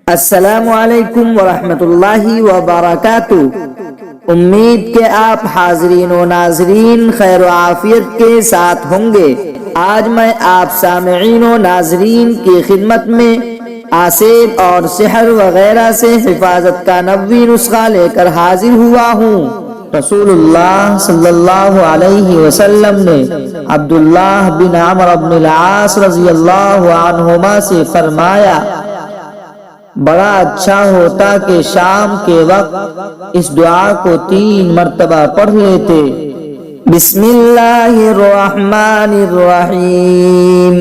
السلام علیکم ورحمۃ اللہ وبرکاتہ۔ امید کہ آپ حاضرین و ناظرین خیر و عافیت کے ساتھ ہوں گے۔ آج میں آپ سامعین و ناظرین کی خدمت میں آسیب اور سحر وغیرہ سے حفاظت کا نبوی نسخہ لے کر حاضر ہوا ہوں۔ رسول اللہ صلی اللہ علیہ وسلم نے عبداللہ بن عمرو بن العاص رضی اللہ عنہما سے فرمایا، بڑا اچھا ہوتا کہ شام کے وقت اس دعا کو 3 مرتبہ پڑھ لیتے۔ بسم اللہ الرحمن الرحیم،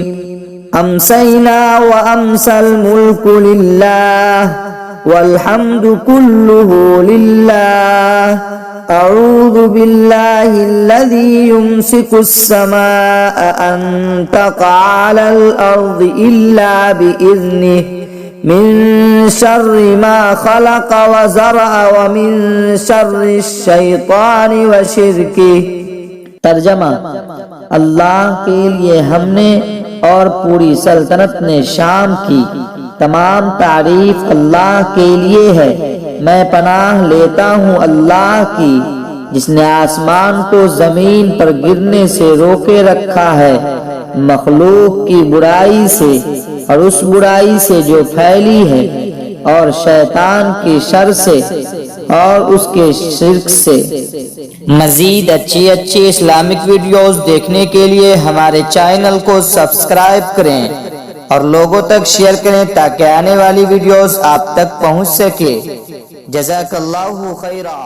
امسینا وامسی الملک للہ والحمد کلہ للہ، اعوذ باللہ الذی یمسک السماء ان تقع علی الارض الا باذنہ، من شر ما خلق وزرع ومن شر الشیطان وشرکہ۔ ترجمہ: اللہ کے لیے ہم نے اور پوری سلطنت نے شام کی تمام تعریف اللہ کے لیے ہے۔ میں پناہ لیتا ہوں اللہ کی جس نے آسمان کو زمین پر گرنے سے روکے رکھا ہے، مخلوق کی برائی سے اور اس برائی سے جو پھیلی ہے، اور شیطان کی شر سے اور اس کے شرک سے۔ مزید اچھی اسلامک ویڈیوز دیکھنے کے لیے ہمارے چینل کو سبسکرائب کریں اور لوگوں تک شیئر کریں تاکہ آنے والی ویڈیوز آپ تک پہنچ سکے۔ جزاک اللہ خیرا۔